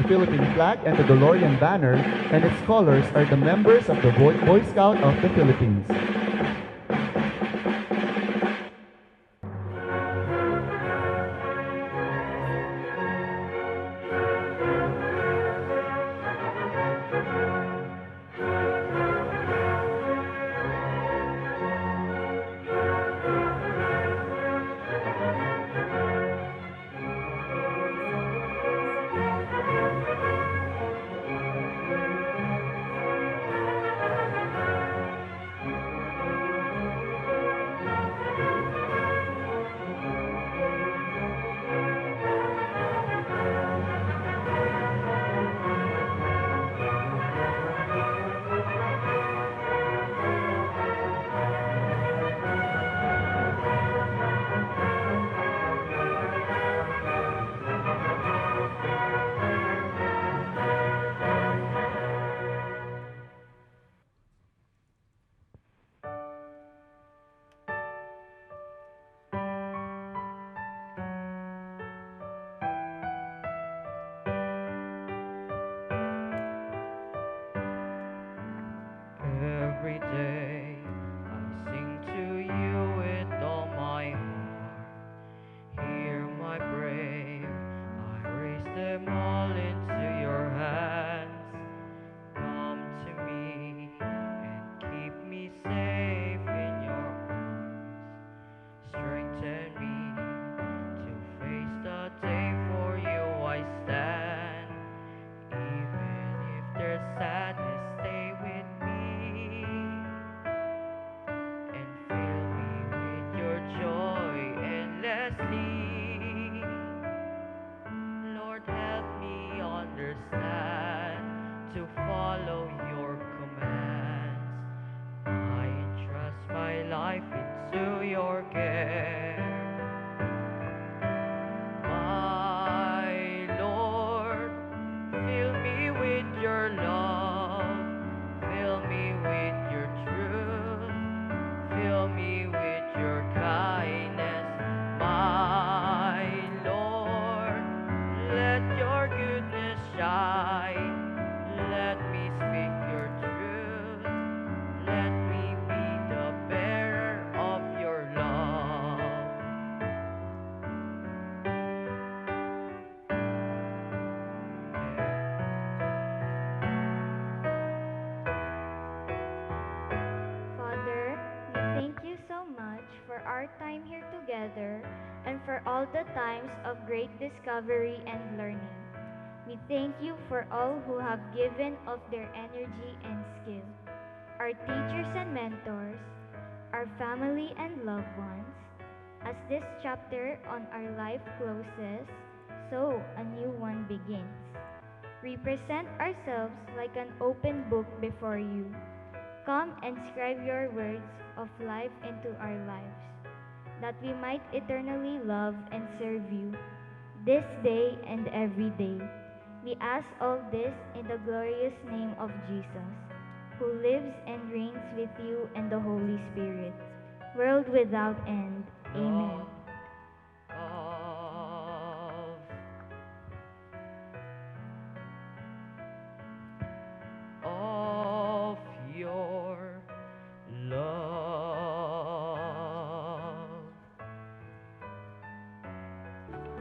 the Philippine flag and the DeLorean banner, and its colors are the members of the Boy Scout of the Philippines. Every day I sing to you with all my heart. Hear my brave, I raise them all into your hands. Come to me and keep me safe in your arms. Strengthen me to face the day for you I stand. Even if there's sadness, stay with me and fill me with your joy endlessly. Lord, help me understand to follow your commands. I entrust my life into your care. My Lord, fill me with your love, fill me with your truth, fill me with your kindness. My Lord, let your goodness shine, let me speak your truth, let me be the bearer of your love. Father, we thank you so much for our time here together and for all the times of great discovery and learning. We thank you for all who have given of their energy and skill, our teachers and mentors, our family and loved ones. As this chapter on our life closes, so a new one begins. We present ourselves like an open book before you. Come and scribe your words of life into our lives, that we might eternally love and serve you this day and every day. We ask all this in the glorious name of Jesus, who lives and reigns with you and the Holy Spirit, world without end. Amen. Of your love.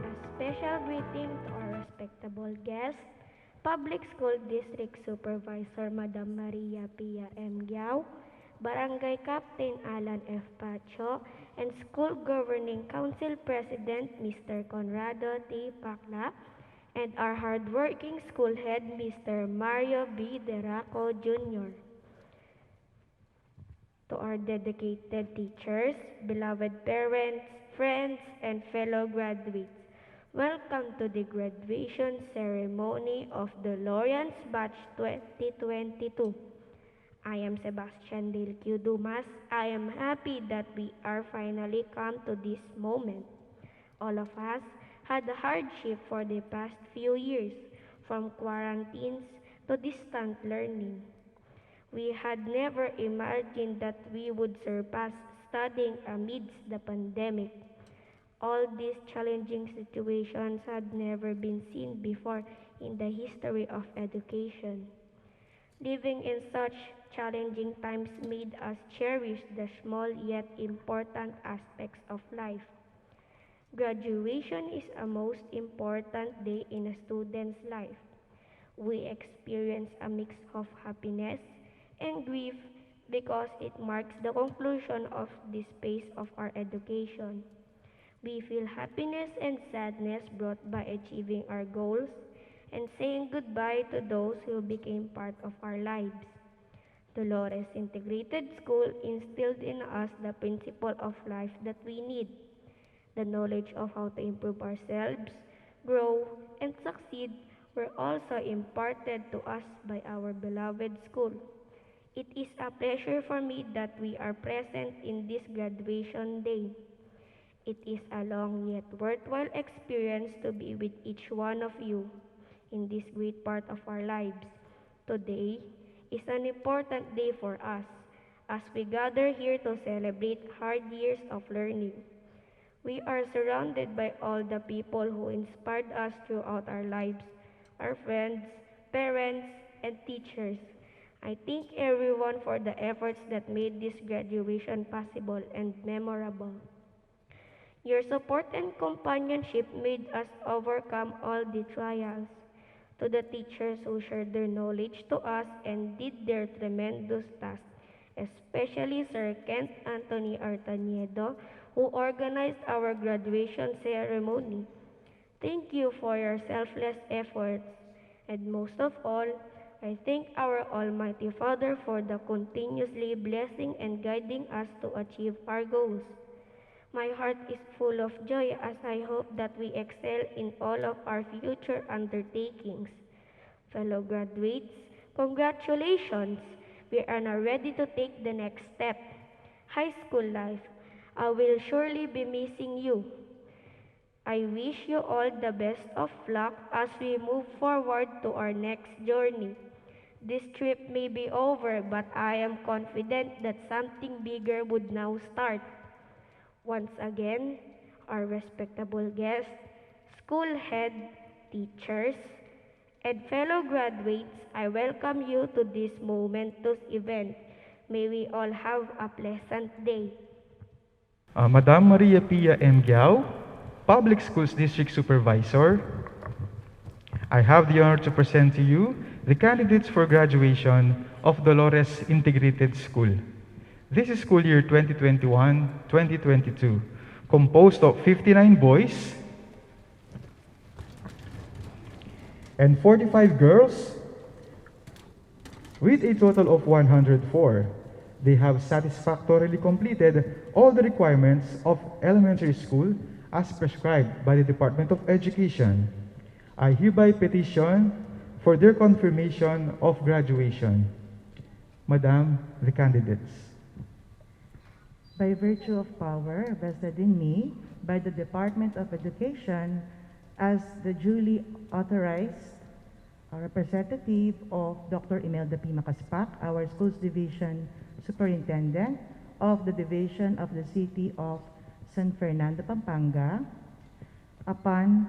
A special greeting to our respectable guests, Public School District Supervisor Madam Maria Pia M. Giao, Barangay Captain Alan F. Pacho, and School Governing Council President Mr. Conrado T. Pacla, and our hardworking school head Mr. Mario B. Deraco Jr. To our dedicated teachers, beloved parents, friends, and fellow graduates, welcome to the graduation ceremony of the Lawrence Batch 2022. I am Sebastian Del Q. Dumas. I am happy that we are finally come to this moment. All of us had a hardship for the past few years, from quarantines to distant learning. We had never imagined that we would surpass studying amidst the pandemic. All these challenging situations had never been seen before in the history of education. Living in such challenging times made us cherish the small yet important aspects of life. Graduation is a most important day in a student's life. We experience a mix of happiness and grief because it marks the conclusion of this phase of our education. We feel happiness and sadness brought by achieving our goals and saying goodbye to those who became part of our lives. Dolores Integrated School instilled in us the principle of life that we need, the knowledge of how to improve ourselves, grow, and succeed were also imparted to us by our beloved school. It is a pleasure for me that we are present in this graduation day. It is a long yet worthwhile experience to be with each one of you in this great part of our lives. Today is an important day for us as we gather here to celebrate hard years of learning. We are surrounded by all the people who inspired us throughout our lives, our friends, parents, and teachers. I thank everyone for the efforts that made this graduation possible and memorable. Your support and companionship made us overcome all the trials. To the teachers who shared their knowledge to us and did their tremendous task, especially Sir Kent Anthony Artaniedo, who organized our graduation ceremony. Thank you for your selfless efforts. And most of all, I thank our Almighty Father for the continuously blessing and guiding us to achieve our goals. My heart is full of joy as I hope that we excel in all of our future undertakings. Fellow graduates, congratulations! We are now ready to take the next step. High school life. I will surely be missing you. I wish you all the best of luck as we move forward to our next journey. This trip may be over, but I am confident that something bigger would now start. Once again, our respectable guests, school head, teachers, and fellow graduates, I welcome you to this momentous event. May we all have a pleasant day. Madam Maria Pia M. Giao, Public Schools District Supervisor, I have the honor to present to you the candidates for graduation of Dolores Integrated School. This is school year 2021-2022, composed of 59 boys and 45 girls with a total of 104. They have satisfactorily completed all the requirements of elementary school as prescribed by the Department of Education. I hereby petition for their confirmation of graduation. Madam, the candidates. By virtue of power vested in me by the Department of Education as the duly authorized representative of Dr. Imelda P. Macaspac, our Schools Division Superintendent of the Division of the City of San Fernando, Pampanga, upon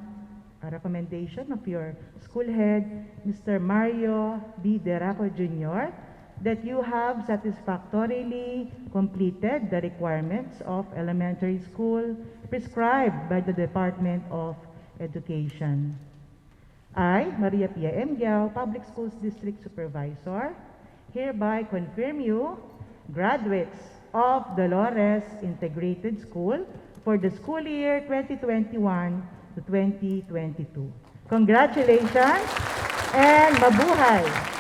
a recommendation of your school head, Mr. Mario B. Deraco Jr., that you have satisfactorily completed the requirements of elementary school prescribed by the Department of Education. I, Maria Pia M. Giao, Public Schools District Supervisor, hereby confirm you graduates of Dolores Integrated School for the school year 2021 to 2022. Congratulations and mabuhay!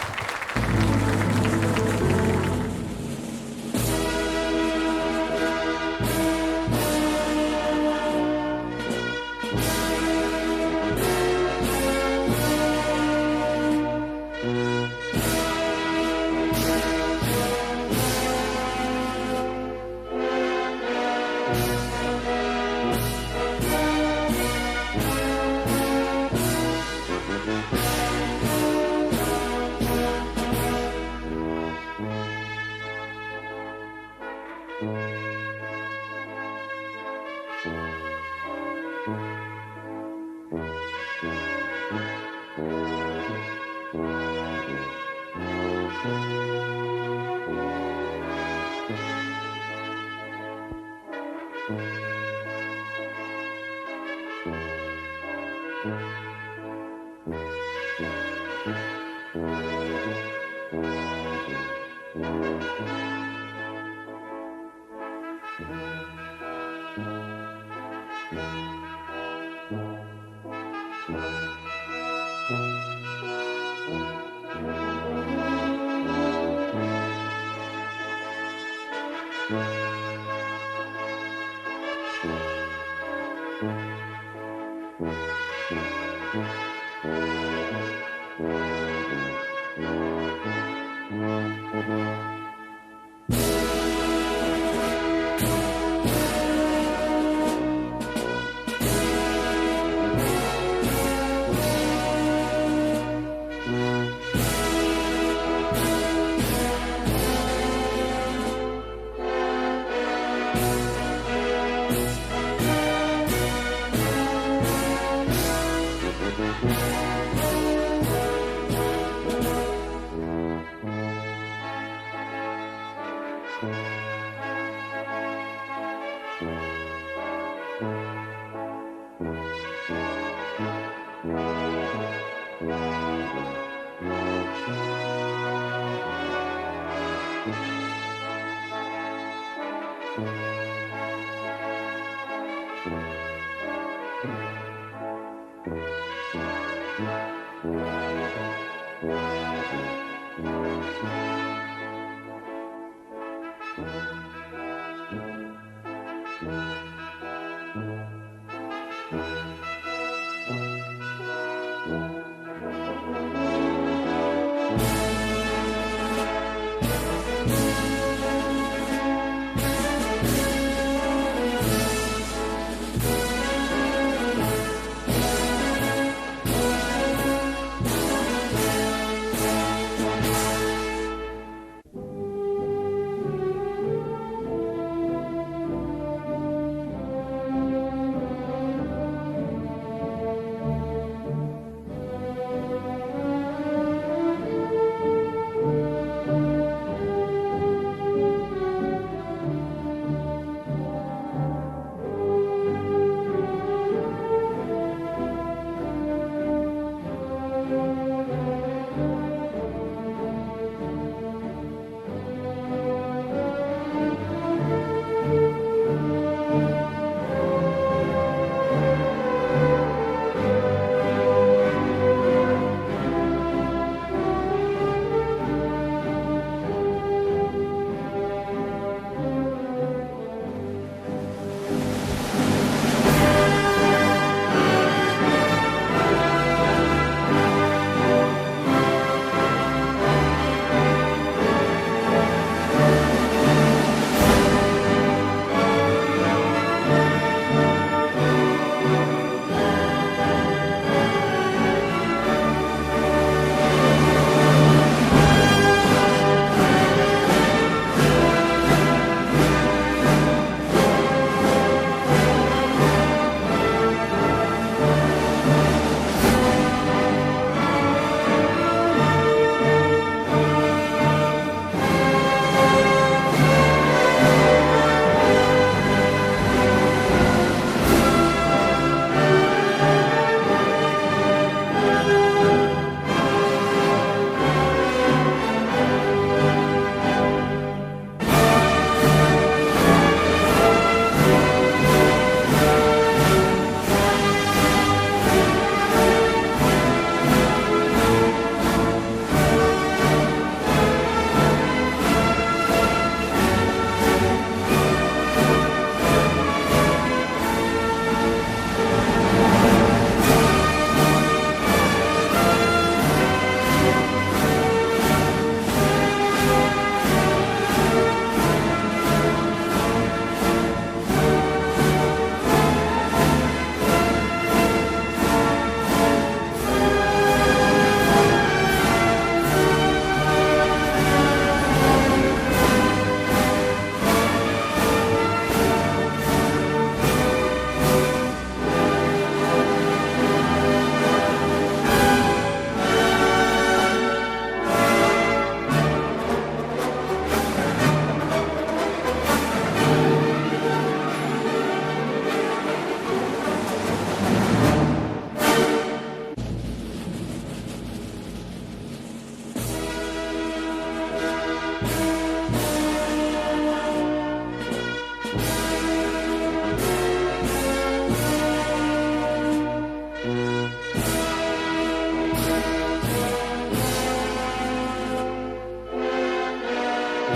To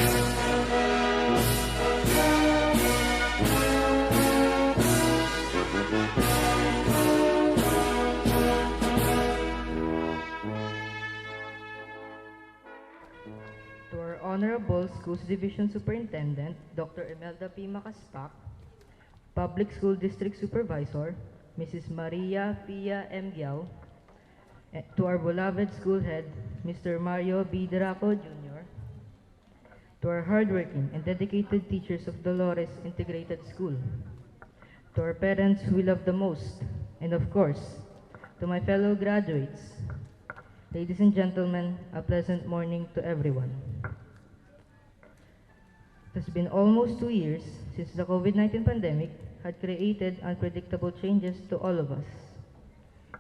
our Honorable Schools Division Superintendent, Dr. Imelda P. Macaspac, Public School District Supervisor, Mrs. Maria Pia M. Giao, to our beloved school head, Mr. Mario B. Deraco Jr., to our hardworking and dedicated teachers of Dolores Integrated School, to our parents who we love the most, and of course, to my fellow graduates. Ladies and gentlemen, a pleasant morning to everyone. It has been almost 2 years since the COVID-19 pandemic had created unpredictable changes to all of us.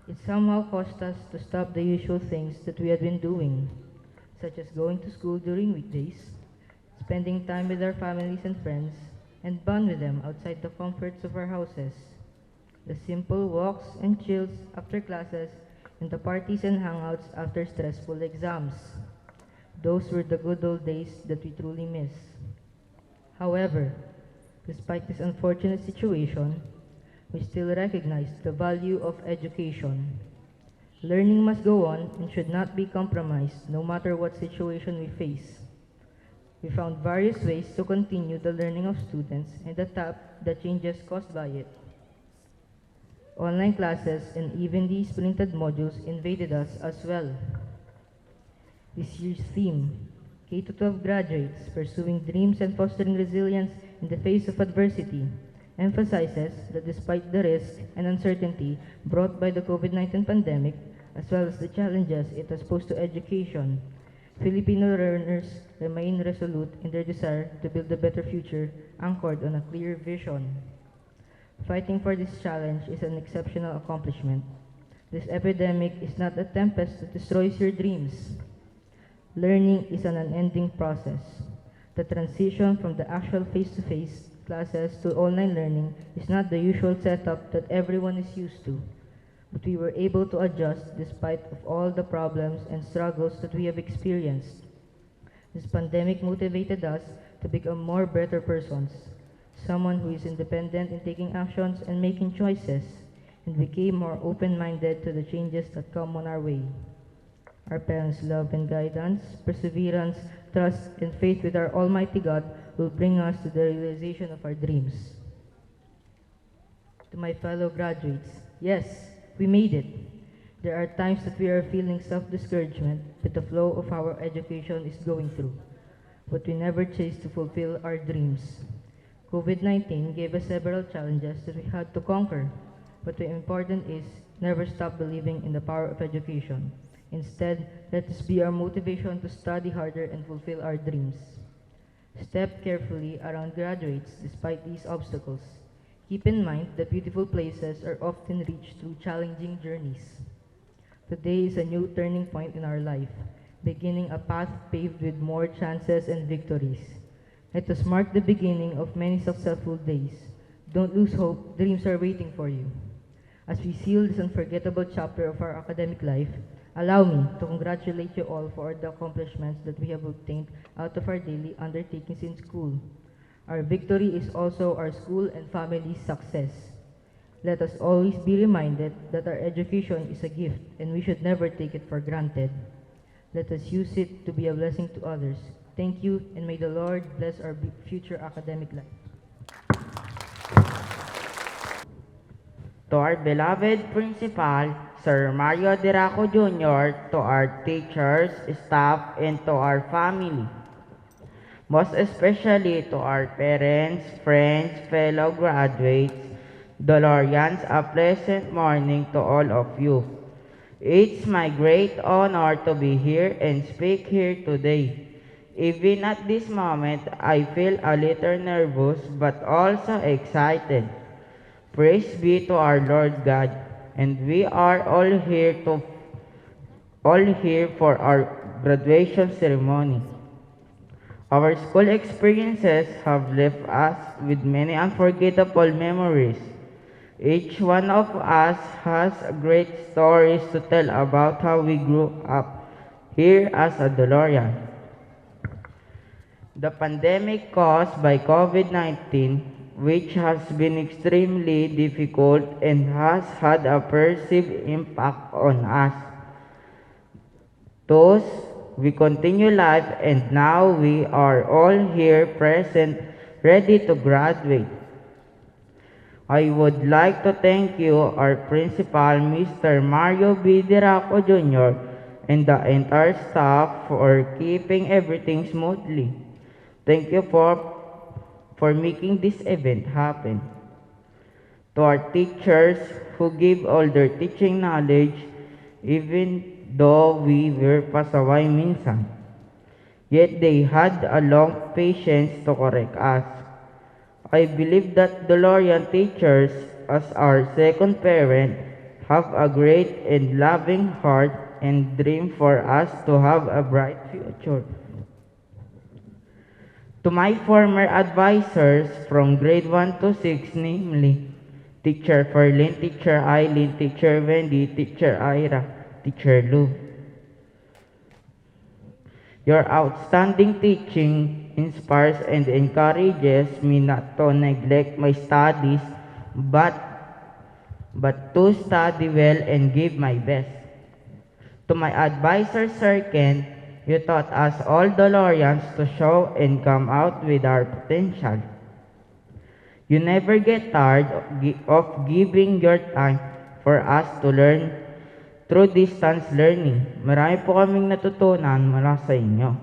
It somehow caused us to stop the usual things that we had been doing, such as going to school during weekdays, spending time with our families and friends, and bond with them outside the comforts of our houses. The simple walks and chills after classes, and the parties and hangouts after stressful exams. Those were the good old days that we truly miss. However, despite this unfortunate situation, we still recognize the value of education. Learning must go on and should not be compromised no matter what situation we face. We found various ways to continue the learning of students and adapt the changes caused by it. Online classes and even these printed modules invaded us as well. This year's theme, K-12 graduates pursuing dreams and fostering resilience in the face of adversity, emphasizes that despite the risk and uncertainty brought by the COVID-19 pandemic, as well as the challenges it has posed to education, Filipino learners remain resolute in their desire to build a better future anchored on a clear vision. Fighting for this challenge is an exceptional accomplishment. This epidemic is not a tempest that destroys your dreams. Learning is an unending process. The transition from the actual face-to-face classes to online learning is not the usual setup that everyone is used to, but we were able to adjust despite of all the problems and struggles that we have experienced. This pandemic motivated us to become more better persons, someone who is independent in taking actions and making choices, and became more open-minded to the changes that come on our way. Our parents' love and guidance, perseverance, trust, and faith with our Almighty God will bring us to the realization of our dreams. To my fellow graduates, yes, we made it. There are times that we are feeling self-discouragement with the flow of our education is going through, but we never chase to fulfill our dreams. COVID-19 gave us several challenges that we had to conquer, but the important is never stop believing in the power of education. Instead, let this be our motivation to study harder and fulfill our dreams. Step carefully around graduates despite these obstacles. Keep in mind that beautiful places are often reached through challenging journeys. Today is a new turning point in our life, beginning a path paved with more chances and victories. Let us mark the beginning of many successful days. Don't lose hope, dreams are waiting for you. As we seal this unforgettable chapter of our academic life, allow me to congratulate you all for the accomplishments that we have obtained out of our daily undertakings in school. Our victory is also our school and family's success. Let us always be reminded that our education is a gift and we should never take it for granted. Let us use it to be a blessing to others. Thank you, and may the Lord bless our future academic life. To our beloved principal, Sir Mario Deraco Jr., to our teachers, staff, and to our family. Most especially to our parents, friends, fellow graduates, Dolorians, a pleasant morning to all of you. It's my great honor to be here and speak here today. Even at this moment, I feel a little nervous but also excited. Praise be to our Lord God, and we are all here for our graduation ceremony. Our school experiences have left us with many unforgettable memories. Each one of us has great stories to tell about how we grew up here as a DeLorean. The pandemic caused by COVID-19, which has been extremely difficult and has had a perceived impact on us. Thus, we continue life and now we are all here present, ready to graduate. I would like to thank you, our principal, Mr. Mario B. Diraco Jr., and the entire staff for keeping everything smoothly. Thank you for making this event happen. To our teachers who give all their teaching knowledge, even though we were pasaway minsan, yet they had a long patience to correct us. I believe that Dolorian teachers, as our second parent, have a great and loving heart and dream for us to have a bright future. To my former advisors from grade 1 to 6, namely Teacher Ferlin, Teacher Eileen, Teacher Wendy, Teacher Ira, Teacher Lou. Your outstanding teaching inspires and encourages me not to neglect my studies, but to study well and give my best. To my advisor, Sir Ken, you taught us all Dolorians to show and come out with our potential. You never get tired of giving your time for us to learn through distance learning. Marami po kaming natutunan mula sa inyo.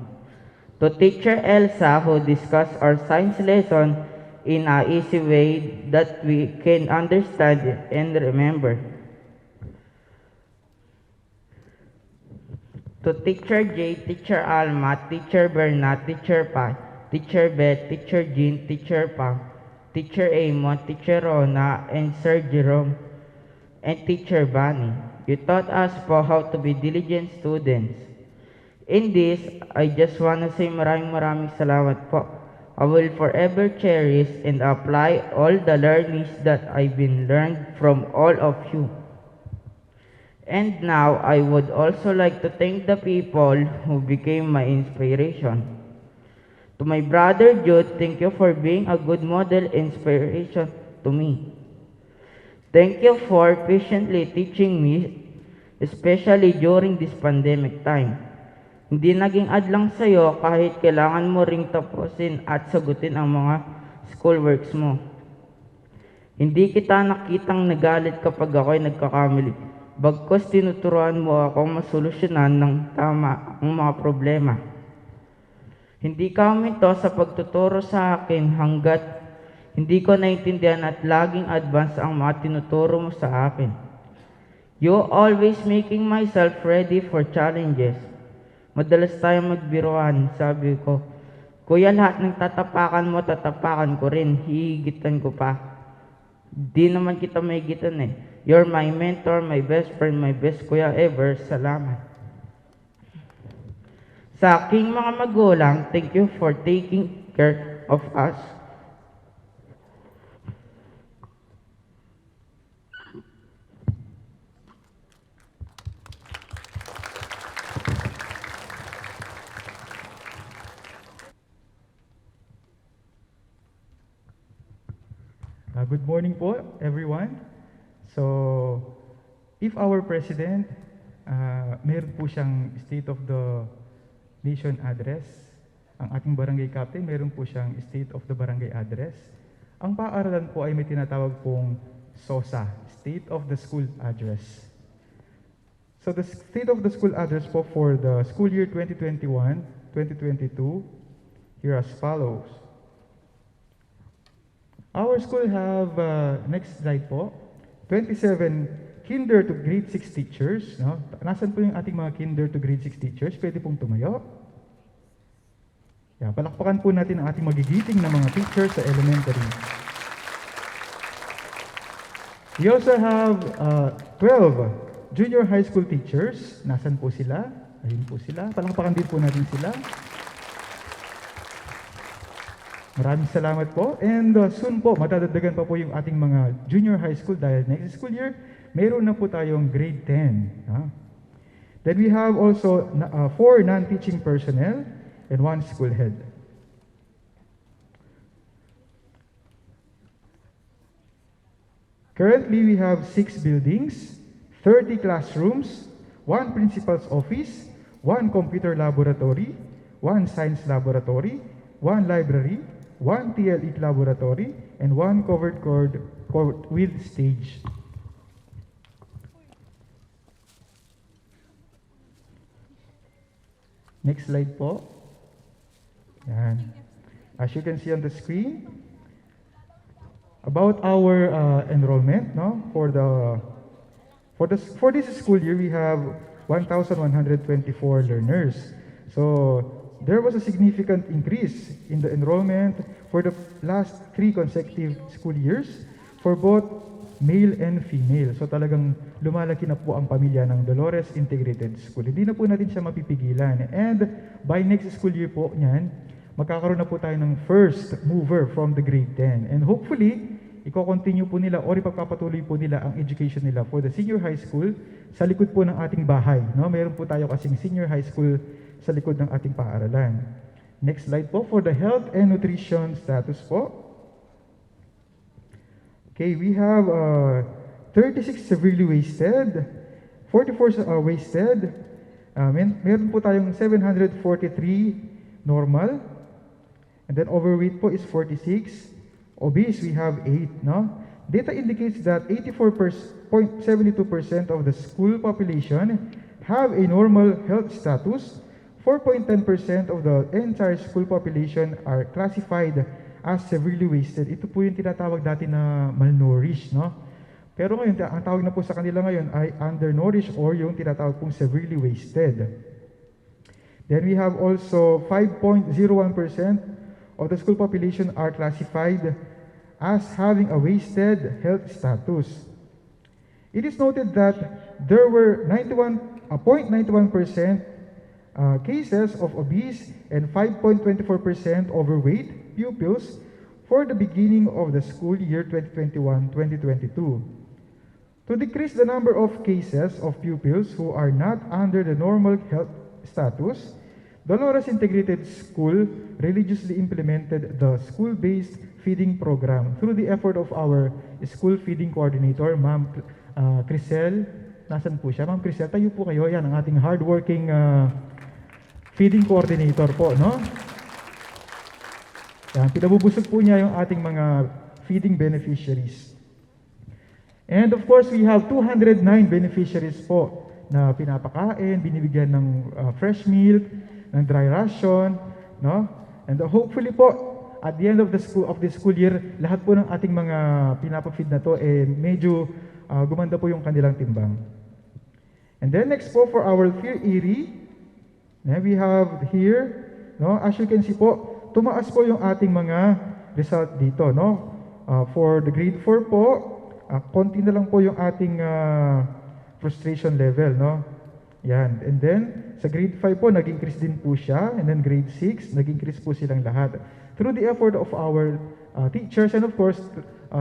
To Teacher Elsa, who discussed our science lesson in a easy way that we can understand and remember. To Teacher J, Teacher Alma, Teacher Bernat, Teacher Pai, Teacher Beth, Teacher Jean, Teacher Pam, Teacher Amon, Teacher Rona, and Sir Jerome, and Teacher Bunny. You taught us po how to be diligent students. In this, I just want to say maraming salamat po. I will forever cherish and apply all the learnings that I've been learned from all of you. And now, I would also like to thank the people who became my inspiration. To my brother Jude, thank you for being a good model inspiration to me. Thank you for patiently teaching me, especially during this pandemic time. Hindi naging adlang sa'yo kahit kailangan mo ring tapusin at sagutin ang mga schoolworks mo. Hindi kita nakitang nagalit kapag ako'y nagkakamali. Bagkus tinuturuan mo ako masolusyonan ng tama ang mga problema. Hindi ka huminto sa pagtuturo sa akin hanggat hindi ko naintindihan at laging advance ang mga tinuturo mo sa akin. You always making myself ready for challenges. Madalas tayong magbiruan, sabi ko, Kuya, lahat ng tatapakan mo, tatapakan ko rin, hihigitan ko pa. Di naman kita mahigitan eh. You're my mentor, my best friend, my best kuya ever. Salamat. Sa aking mga magulang, thank you for taking care of us. Good morning po, everyone. So, if our President, meron po siyang State of the Nation address, ang ating barangay captain, meron po siyang State of the Barangay address. Ang paaralan po ay may tinatawag pong SOSA, State of the School Address. So, the State of the School Address po for the school year 2021-2022, here as follows. Our school have, next slide po, 27 kinder to grade 6 teachers. No? Nasaan po yung ating mga kinder to grade 6 teachers? Pwede pong tumayo. Yeah, palakpakan po natin ang ating magigiting na mga teachers sa elementary. We also have 12 junior high school teachers. Nasaan po sila? Ayun po sila. Palakpakan din po natin sila. Maraming salamat po. And soon po, matadagdagan pa po yung ating mga junior high school dahil next school year, mayroon na po tayong grade 10. Then we have also 4 non-teaching personnel and 1 school head. Currently, we have 6 buildings, 30 classrooms, 1 principal's office, 1 computer laboratory, 1 science laboratory, 1 library, 1 TLE laboratory, and 1 covered court with stage. Next slide po. Yan. As you can see on the screen, about our enrollment, no, for this school year, we have 1,124 learners. So there was a significant increase in the enrollment for the last 3 consecutive school years for both male and female. So talagang lumalaki na po ang pamilya ng Dolores Integrated School. Hindi na po natin siya mapipigilan. And by next school year po niyan, magkakaroon na po tayo ng first mover from the grade 10. And hopefully, i-continue po nila or ipagpapatuloy po nila ang education nila for the senior high school sa likod po ng ating bahay. No? Meron po tayo kasing senior high school sa likod ng ating paaralan. Next slide po for the health and nutrition status po. Okay, we have 36 severely wasted, 44 wasted, meron po tayong 743 normal, and then overweight po is 46, obese we have 8, no? Data indicates that 84.72% of the school population have a normal health status, 4.10% of the entire school population are classified as severely wasted. Ito po yung tinatawag dati na malnourished, no? Pero ngayon, ang tawag na po sa kanila ngayon ay undernourished or yung tinatawag pong severely wasted. Then we have also 5.01% of the school population are classified as having a wasted health status. It is noted that there were 0.91% cases of obese and 5.24% overweight pupils for the beginning of the school year 2021-2022. To decrease the number of cases of pupils who are not under the normal health status, Dolores Integrated School religiously implemented the school-based feeding program through the effort of our school feeding coordinator, Ma'am Crisel. Nasaan po siya? Ma'am Crisel, tayo po kayo. Yan, ang ating hardworking feeding coordinator po, no? Yan, pinabubusog po niya yung ating mga feeding beneficiaries. And of course, we have 209 beneficiaries po na pinapakain, binibigyan ng fresh milk, ng dry ration, no? And hopefully po, at the end of the school year, lahat po ng ating mga pinapafeed na to, medyo gumanda po yung kanilang timbang. And then next po for our Fear Erie, we have here, no? As you can see po, tumaas po yung ating mga result dito, no? For the grade 4 po, konti na lang po yung ating frustration level, no? Yan. And then, sa grade 5 po, nag-increase din po siya. And then grade 6, nag-increase po silang lahat. Through the effort of our teachers and of course,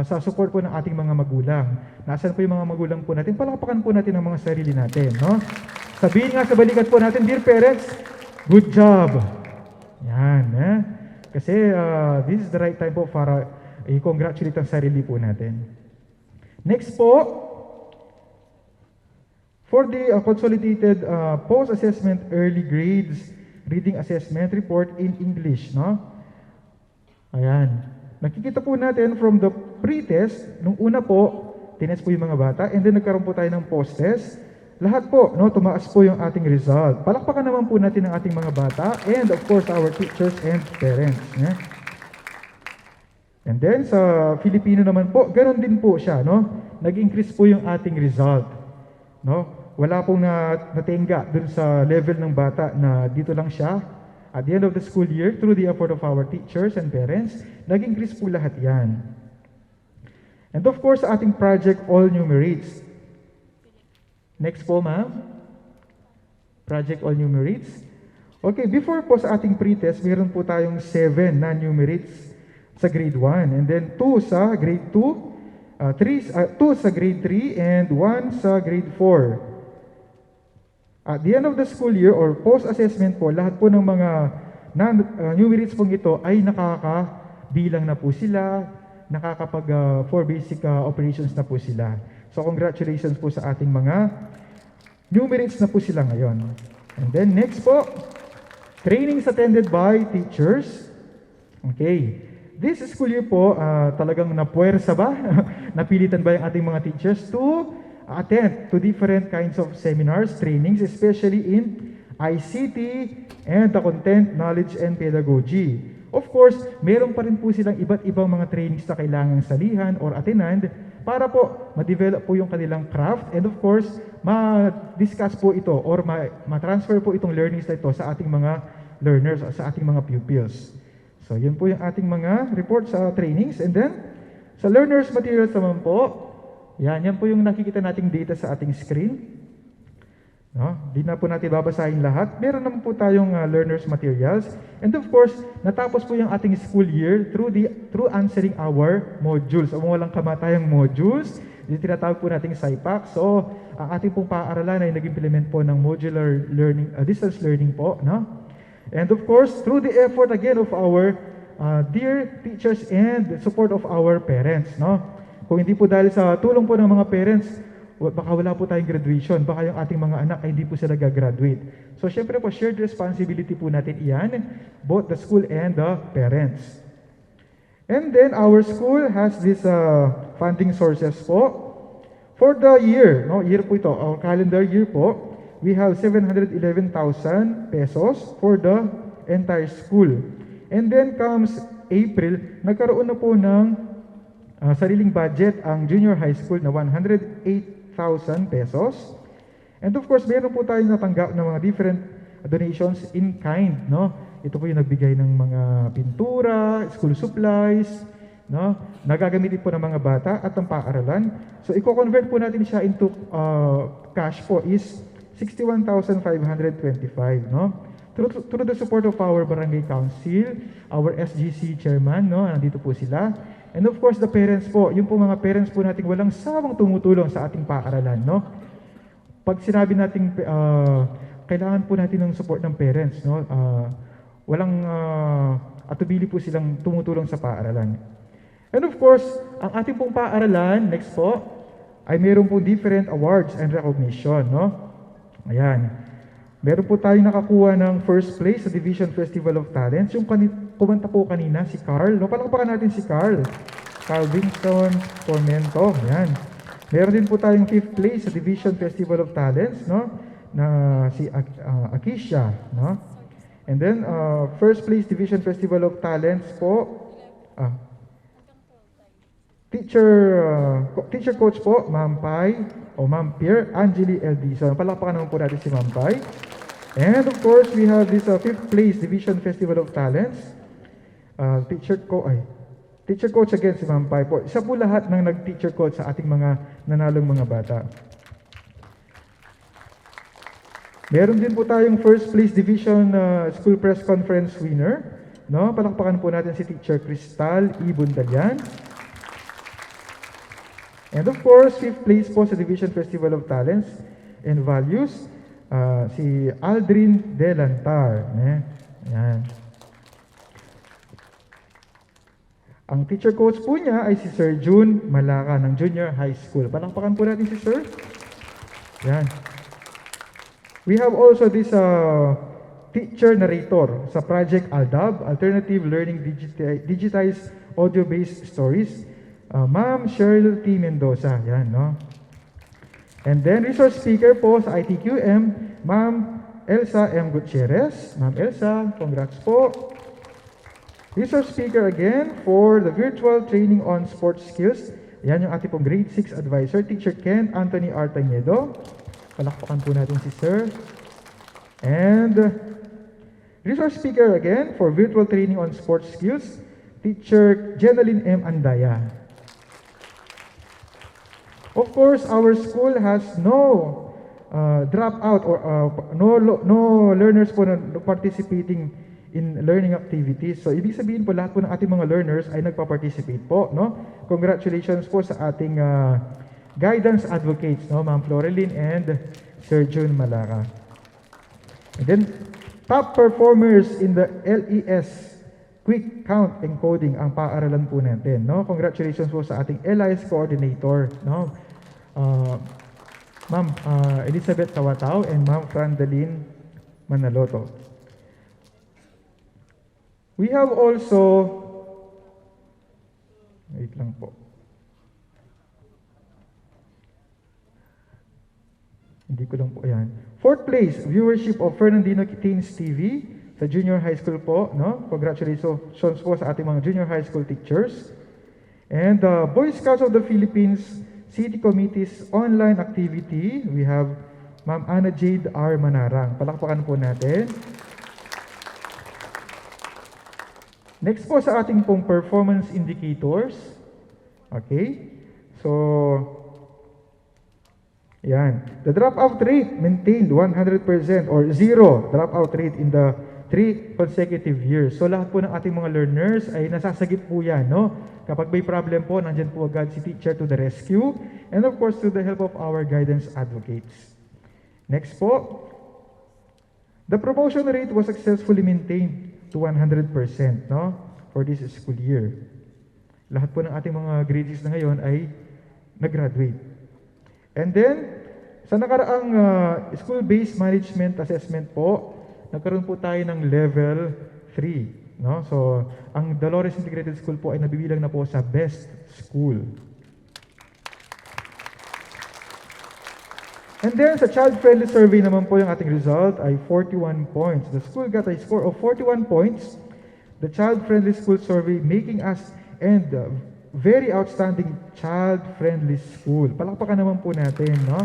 sa support po ng ating mga magulang. Nasaan po yung mga magulang po natin? Palakpakan po natin ang mga sarili natin, no? Sabihin nga sa balikat po natin, dear parents, good job! Yan, Kasi this is the right time po para i-congratulate ang sarili po natin. Next po, for the consolidated post-assessment early grades reading assessment report in English, no? Ayan. Nakikita po natin from the pre-test, nung una po, tinest po yung mga bata, and then nagkaroon po tayo ng post-test. Lahat po, no, tumaas po yung ating result. Palakpakan naman po natin ang ating mga bata and of course our teachers and parents. Yeah? And then sa Filipino naman po, ganoon din po siya, no? Nag-increase po yung ating result. No? Wala pong natenga dun sa level ng bata na dito lang siya. At the end of the school year, through the effort of our teachers and parents, nag-increase po lahat yan. And of course, sa ating project, all numerates. Next po, ma'am. Project all numerates. Okay, before po sa ating pre-test, meron po tayong 7 non-numerates sa grade 1. And then 2 sa grade 2, 2 sa grade 3, and 1 sa grade 4. At the end of the school year or post-assessment po, lahat po ng mga numerates pong ito ay nakakabilang na po sila, for basic operations na po sila. So congratulations po sa ating mga numerates na po sila ngayon. And then next po, trainings attended by teachers. Okay. This school year po, talagang napuwersa ba? Napilitan ba yung ating mga teachers to attend to different kinds of seminars, trainings, especially in ICT and the content, knowledge, and pedagogy. Of course, meron pa rin po silang iba't ibang mga trainings na kailangang salihan or attend para po ma-develop po yung kanilang craft and of course, ma-discuss po ito or ma-transfer po itong learnings na ito sa ating mga learners o sa ating mga pupils. So, yun po yung ating mga reports sa trainings. And then, sa learners materials naman po, yan po yung nakikita nating data sa ating screen. No? Di na po natin babasahin lahat. Meron naman po tayong learners materials. And of course, natapos po yung ating school year through answering our modules. O walang kamatayang modules. Yung tinatawag po nating SIPAC. So, ang ating pong paaralan ay nag-implement po ng modular learning, distance learning po. No? And of course, through the effort again of our dear teachers and the support of our parents. No? Kung hindi po dahil sa tulong po ng mga parents, baka wala po tayong graduation, baka yung ating mga anak ay hindi po sila gagraduate. So, syempre po, shared responsibility po natin iyan, both the school and the parents. And then, our school has this funding sources po. For the year, no, year po ito, our calendar year po, we have 711,000 pesos for the entire school. And then comes April, nagkaroon na po ng sariling budget ang junior high school na 108,000 pesos. And of course, meron po tayong natanggap ng mga different donations in kind, no? Ito po yung nagbigay ng mga pintura, school supplies, no? Nagagamitin po ng mga bata at ng paaralan. So, i-convert po natin siya into cash po is 61,525, no? Through the support of our barangay council, our SGC chairman, no? Nandito po sila. And of course, the parents po, yung po mga parents po natin walang sawang tumutulong sa ating paaralan, no? Pag sinabi natin, kailangan po natin ng support ng parents, no? Walang atubili po silang tumutulong sa paaralan. And of course, ang ating pong paaralan, next po, ay meron po different awards and recognition, no? Ayan. Meron po tayong nakakuha ng first place sa Division Festival of Talents. Yung kumanta po kanina, si Carl. No, palakpakan natin si Carl. Carl Winston Tormento. Ayan. Meron din po tayong fifth place sa Division Festival of Talents, no? Na si Akisha, no? And then, first place Division Festival of Talents po, teacher coach po, Ma'am Pai, o Ma'am Pierre Angeli L.D. So, palakpakan naman po natin si Ma'am Pai. And of course, we have this fifth place Division Festival of Talents. Teacher coach again si Ma'am Pai po. Isa po lahat ng nag-teacher coach sa ating mga nanalong mga bata. Meron din po tayong first place Division School Press Conference winner. No? Palakpakan po natin si Teacher Cristal E. Bundalian. And of course, fifth place po sa Division Festival of Talents and Values, si Aldrin Delantar. Yan. Ang teacher coach po niya ay si Sir June Malaka ng Junior High School. Palakpakan po natin si Sir. Yan. We have also this teacher narrator sa Project ALDAB, Alternative Learning Digitized Audio-Based Stories. Ma'am Cheryl T. Mendoza, yan, no? And then, resource speaker po sa ITQM, Ma'am Elsa M. Gutierrez. Ma'am Elsa, congrats po. Resource speaker again for the virtual training on sports skills. Yan yung ating pong grade 6 advisor, Teacher Ken Anthony Artañedo. Palakpakan po natin si Sir. And resource speaker again for virtual training on sports skills, Teacher Jeneline M. Andaya. Of course, our school has no dropout or no learners po na participating in learning activities. So, ibig sabihin po, lahat po ng ating mga learners ay nagpa-participate po, no? Congratulations po sa ating guidance advocates, no? Ma'am Floreline and Sir June Malaka. And then, top performers in the LES quick count encoding ang paaralan po natin, no? Congratulations po sa ating LIS coordinator, no? Ma'am Elizabeth Tawataw and Ma'am Frandalyn Manaloto. We have also, wait lang po. Hindi ko lang po yan. Fourth place, viewership of Fernandino Teens TV sa junior high school po, no? Congratulations po sa ating mga junior high school teachers. And Boy Scouts of the Philippines City Committee's online activity, we have Ma'am Ana Jade R. Manarang. Palakpakan po natin. Next po sa ating pong performance indicators. Okay? So, yan. The dropout rate maintained 100% or zero dropout rate in the 3 consecutive years. So lahat po ng ating mga learners ay nasasagip po yan, no? Kapag may problem po, nandyan po agad si teacher to the rescue. And of course, to the help of our guidance advocates. Next po, the promotion rate was successfully maintained to 100%, no? For this school year. Lahat po ng ating mga grades na ngayon ay nag-graduate. And then, sa nakaraang school-based management assessment po, nagkaroon po tayo ng level 3. No? So, ang Dolores Integrated School po ay nabibilang na po sa best school. And then, sa child-friendly survey naman po yung ating result ay 41 points. The school got a score of 41 points. The child-friendly school survey making us and very outstanding child-friendly school. Palakpakan naman po natin, no?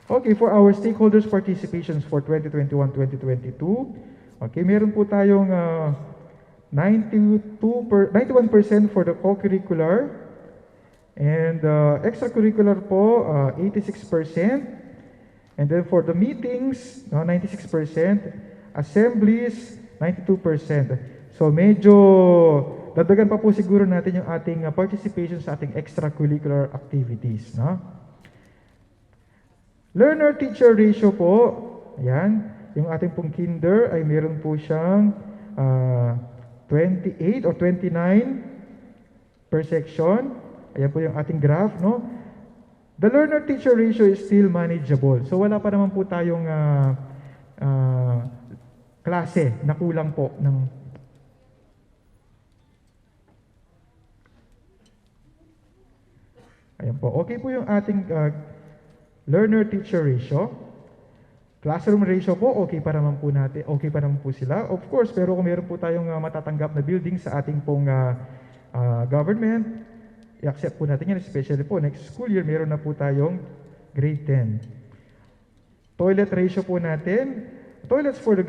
Okay, for our stakeholders participations for 2021-2022, okay, meron po tayong 91% for the co-curricular and extracurricular po 86%, and then for the meetings 96%, assemblies 92%. So medyo dagdagan pa po siguro natin yung ating participation sa ating extracurricular activities, no? Learner-teacher ratio po, ayan, yung ating pong kinder ay meron po siyang 28 or 29 per section. Ayan po yung ating graph, no? The learner-teacher ratio is still manageable. So wala pa naman po tayong klase na kulang po ng ayan po. Okay po yung ating learner-teacher ratio. Classroom ratio po, okay pa naman po natin. Okay pa naman po sila. Of course, pero kung meron po tayong matatanggap na building sa ating pong government, i-accept po natin yan. Especially po, next school year, meron na po tayong grade 10. Toilet ratio po natin. Toilets for the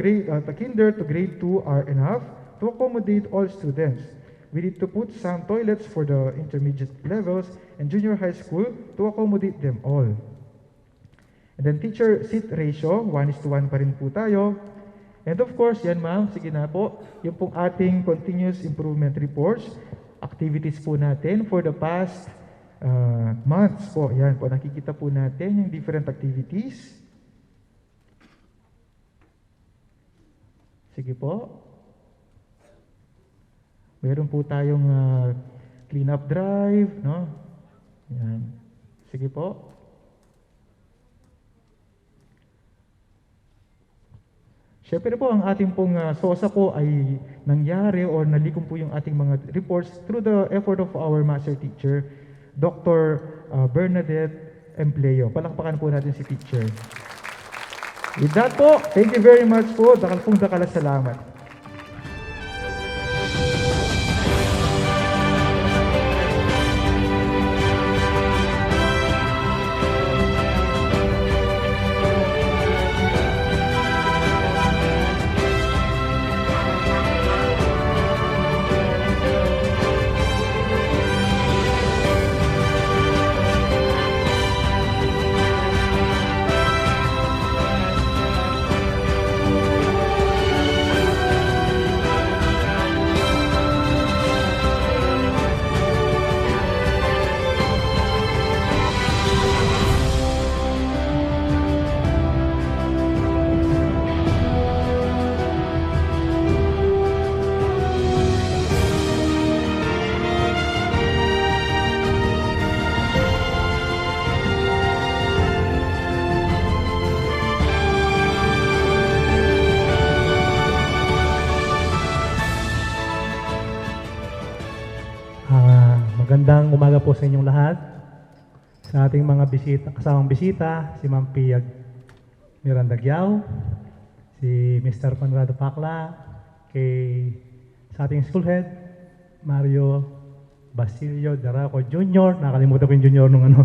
kinder to grade 2 are enough to accommodate all students. We need to put some toilets for the intermediate levels and junior high school to accommodate them all. And then teacher seat ratio, 1:1 pa rin po tayo. And of course, yan ma'am, sige na po, yung pong ating continuous improvement reports, activities po natin for the past months po. Yan po, nakikita po natin yung different activities. Sige po. Meron po tayong clean-up drive, no? Yan. Sige po. Siyempre po, ang ating pong SOSA po ay nangyari or nalikom po yung ating mga reports through the effort of our master teacher, Dr. Bernadette Empleo. Palakpakan po natin si teacher. With that po, thank you very much po. Dakal pong dakala salamat. Magandang umaga po sa inyong lahat. Sa ating mga bisita, kasamang bisita, si Ma'am Pia Miranda Giao, si Mr. Conrado Pacla, sa ating school head, Mario Basilio Daraco Jr., nakalimutan ko yung junior nung ano,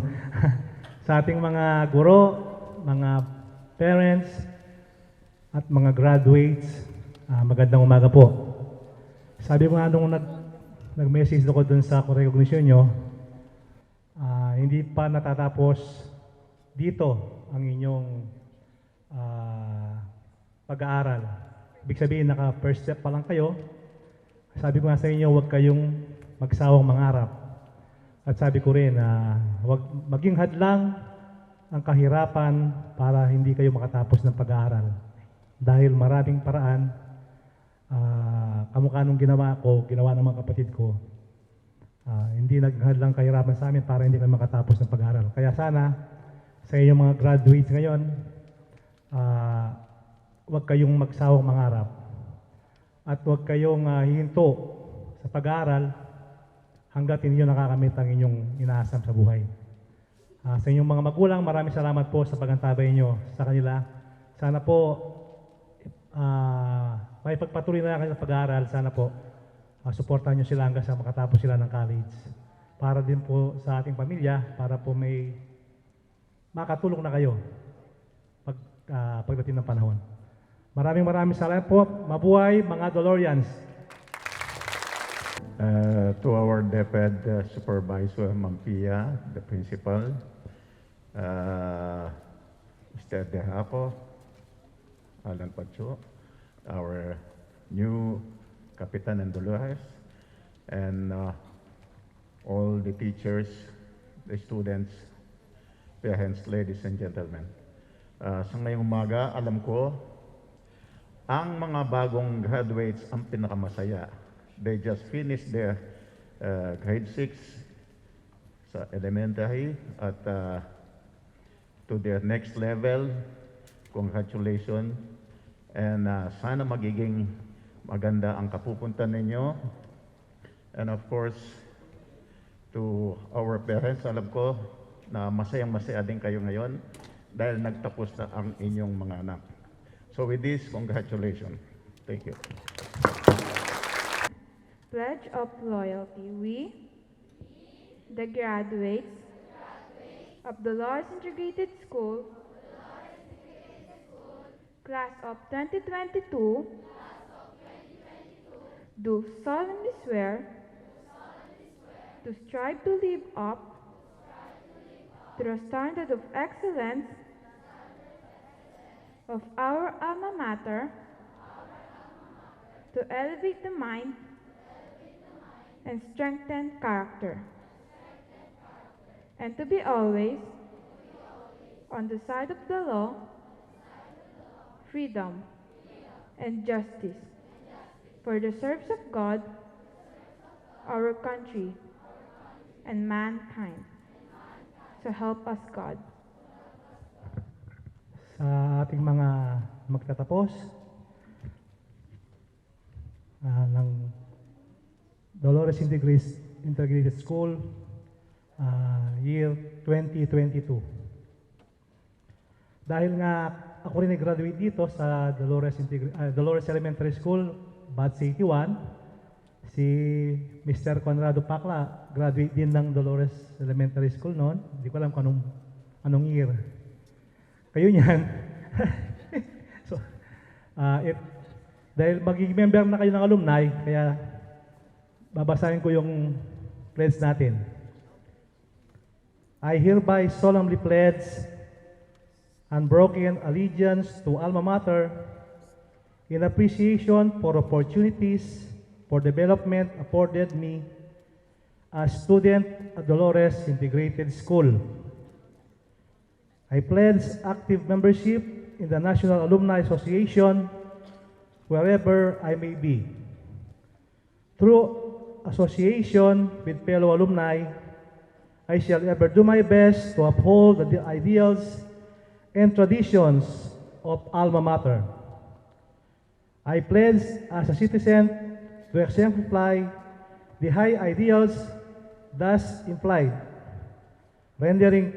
sa ating mga guro, mga parents, at mga graduates, magandang umaga po. Sabi mo nga nung nag-message ako dun sa recognition nyo, hindi pa natatapos dito ang inyong pag-aaral. Ibig sabihin, naka-first step pa lang kayo. Sabi ko nga sa inyo, huwag kayong magsawang mangarap. At sabi ko rin na huwag maging hadlang ang kahirapan para hindi kayo makatapos ng pag-aaral. Dahil maraming paraan, kamukha nung ginawa ko, ginawa ng mga kapatid ko, hindi naghadlang kahirapan sa amin para hindi kami makatapos ng pag-aaral. Kaya sana, sa inyong mga graduates ngayon, huwag kayong magsawang mangarap. At huwag kayong hihinto sa pag-aaral hanggat hindi nyo nakakamit ang inyong inaasam sa buhay. Sa inyong mga magulang, maraming salamat po sa pagantabay nyo sa kanila. Sana po, may pagpatuloy na kayo sa pag-aaral. Sana po, suportahan nyo sila hanggang sa makatapos sila ng college. Para din po sa ating pamilya, para po may makatulong na kayo pagdating ng panahon. Maraming salamat po. Mabuhay mga Dolorians. To our DepEd Supervisor, Ma'am Pia, the Principal, Mr. Deraco, Alan Pacho, our new Kapitan and Dolores, and all the teachers, the students, parents, ladies and gentlemen. Sa ngayong umaga, alam ko, ang mga bagong graduates ang pinakamasaya. They just finished their grade 6 sa elementary at to their next level. Congratulations. And sana magiging maganda ang kapupuntan ninyo. And of course, to our parents, alam ko na masayang-masaya din kayo ngayon dahil nagtapos na ang inyong mga anak. So with this, congratulations. Thank you. Pledge of Loyalty. We, the graduates of Dolores Integrated School, Class of 2022, do solemnly swear to strive to live up to the standard of excellence of our alma mater, to elevate the mind and strengthen character, and to be always on the side of the law, freedom, and justice for the service of God, our country, and mankind. So help us God. Sa ating mga magtatapos ng Dolores Integrated School year 2022. Dahil nga ako rin nag-graduate dito sa Dolores Elementary School, Batch 81, si Mr. Conrado Pacla, graduate din ng Dolores Elementary School noon. Hindi ko alam kung anong year. Kayo niyan. So, dahil magiging member na kayo ng alumni, kaya babasahin ko yung pledge natin. I hereby solemnly pledge unbroken allegiance to Alma Mater in appreciation for opportunities for development afforded me as student at Dolores Integrated School. I pledge active membership in the National Alumni Association wherever I may be. Through association with fellow alumni, I shall ever do my best to uphold the ideals and traditions of Alma Mater. I pledge as a citizen to exemplify the high ideals thus implied, rendering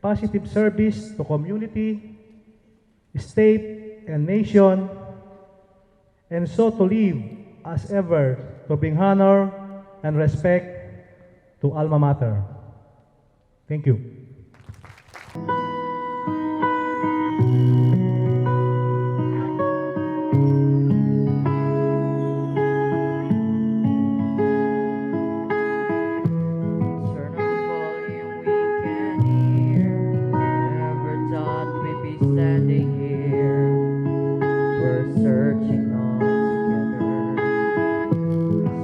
positive service to community, state, and nation, and so to live as ever to bring honor and respect to Alma Mater. Thank you. Turn up the volume, we can hear. Never thought we'd be standing here. We're searching all together,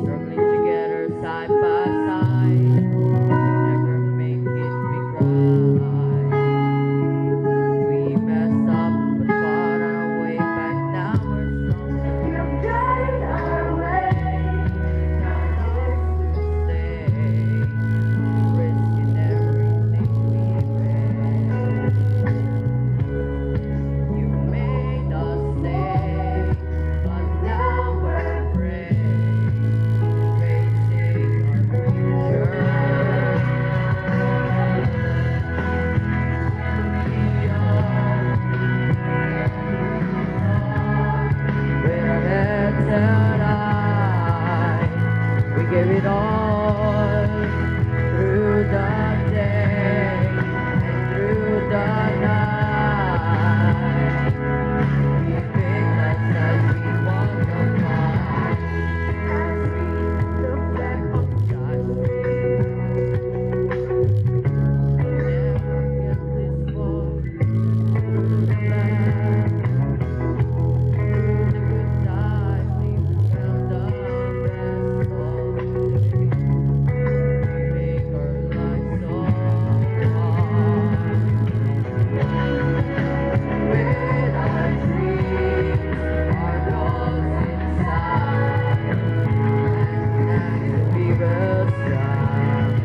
struggling together side by side. Never make it we cry. We messed up, but fought our way back. Now we're stronger. We've tried our way. Now here's to stay. Risking everything we made. You made us stay, but now we're free, facing our future. With our heads held high, we gave it all through the day and through the night. We picked ourselves, we walked the path as we look back on God's street. We never get this far through the bad, through the good times. We felt the best of it. We make our lives so hard. With our dreams, our goals inside, and we will strive.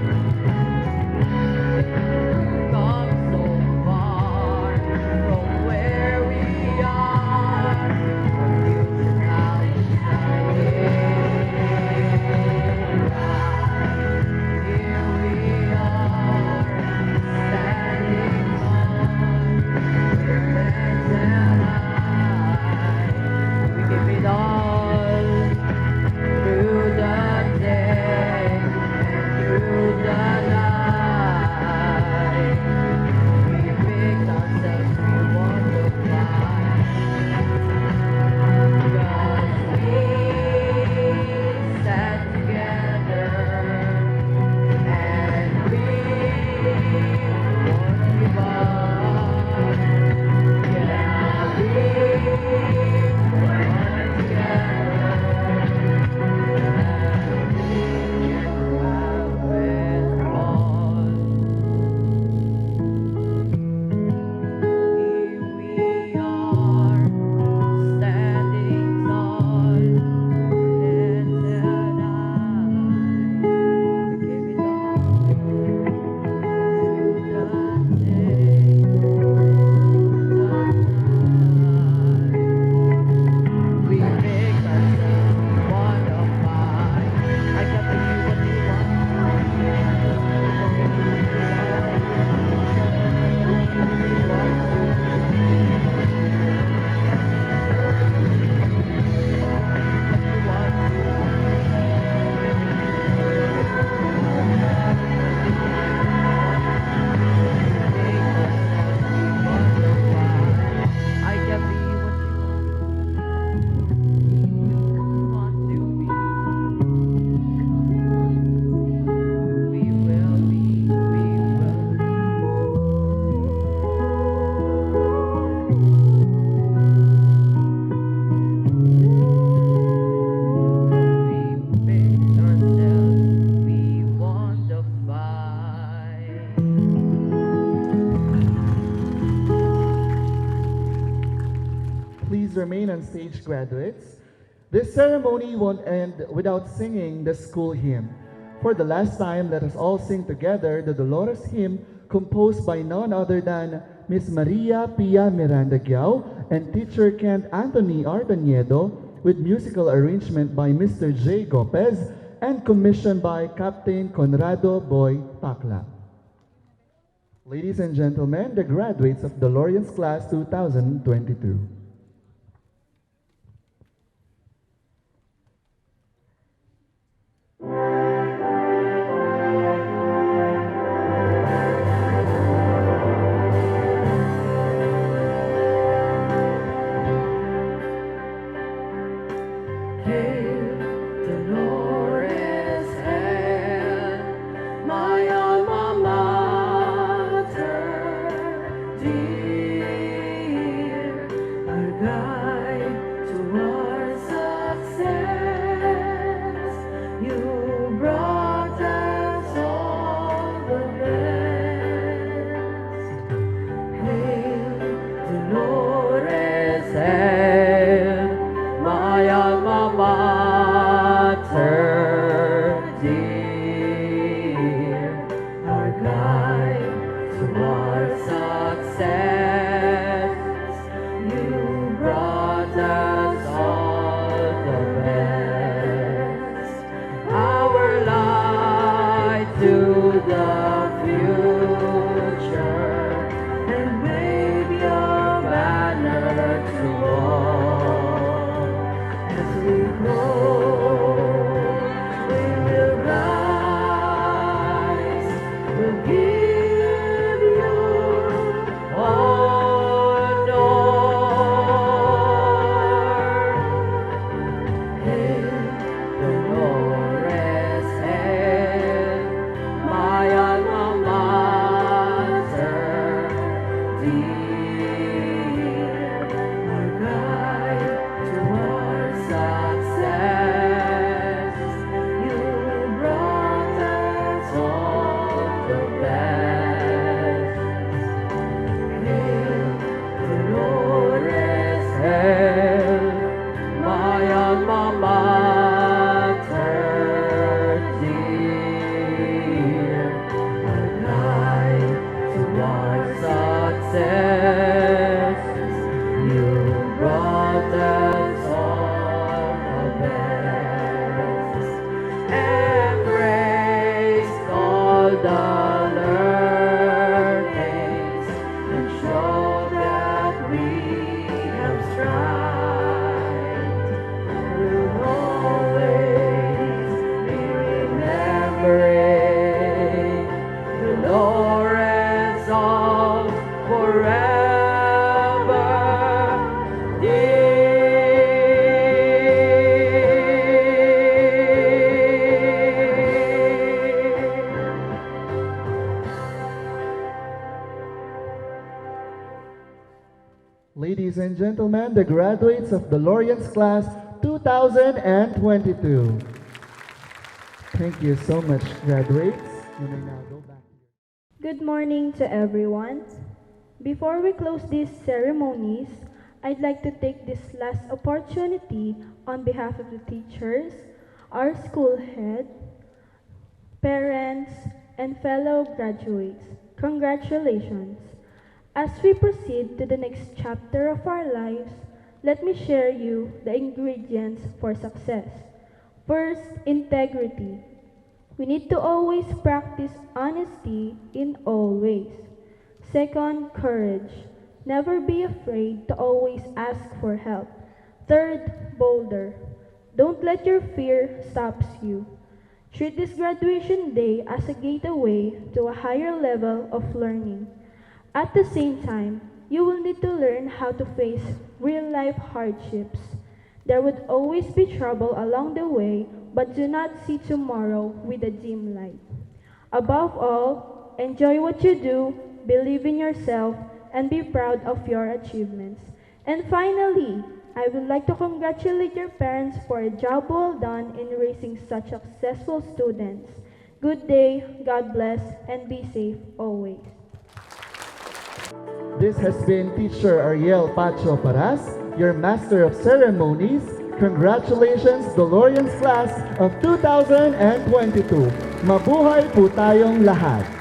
Come so far from where we are. Our future now is shining bright. Here we are, standing tall, with heads held high. We give it all through the day and through the night. We picked ourselves, we want to fly. 'Cause we sat together and we won't give up. Yeah, we were together and we can have it all. Here we are, standing tall, heads held high. We gave it all through the day, the night. We make ourselves, we wanna fight. I got to do what you want. I can be what you want to be. We will be, we will be. We picked ourselves, we want the fight. Please remain on stage, graduates. This ceremony won't end without singing the school hymn. For the last time, let us all sing together the Dolores hymn composed by none other than Miss Maria Pia Miranda Giao and teacher Kent Anthony Artaniedo with musical arrangement by Mr. J. Gopez and commissioned by Captain Conrado Boy Pacla. Ladies and gentlemen, the graduates of the Lawrence Class 2022. Ladies and gentlemen, the graduates of the Lawrence Class 2022. Thank you so much, graduates. You may now go back. Good morning to everyone. Before we close these ceremonies, I'd like to take this last opportunity on behalf of the teachers, our school head, parents, and fellow graduates. Congratulations. As we proceed to the next chapter of our lives, let me share you the ingredients for success. First, integrity. We need to always practice honesty in all ways. Second, courage. Never be afraid to always ask for help. Third, bolder. Don't let your fear stop you. Treat this graduation day as a gateway to a higher level of learning. At the same time, you will need to learn how to face real-life hardships. There would always be trouble along the way, but do not see tomorrow with a dim light. Above all, enjoy what you do, believe in yourself, and be proud of your achievements. And finally, I would like to congratulate your parents for a job well done in raising such successful students. Good day, God bless, and be safe always. This has been Teacher Ariel Pacho Paras, your Master of Ceremonies. Congratulations, the Lawrence Class of 2022. Mabuhay po tayong lahat!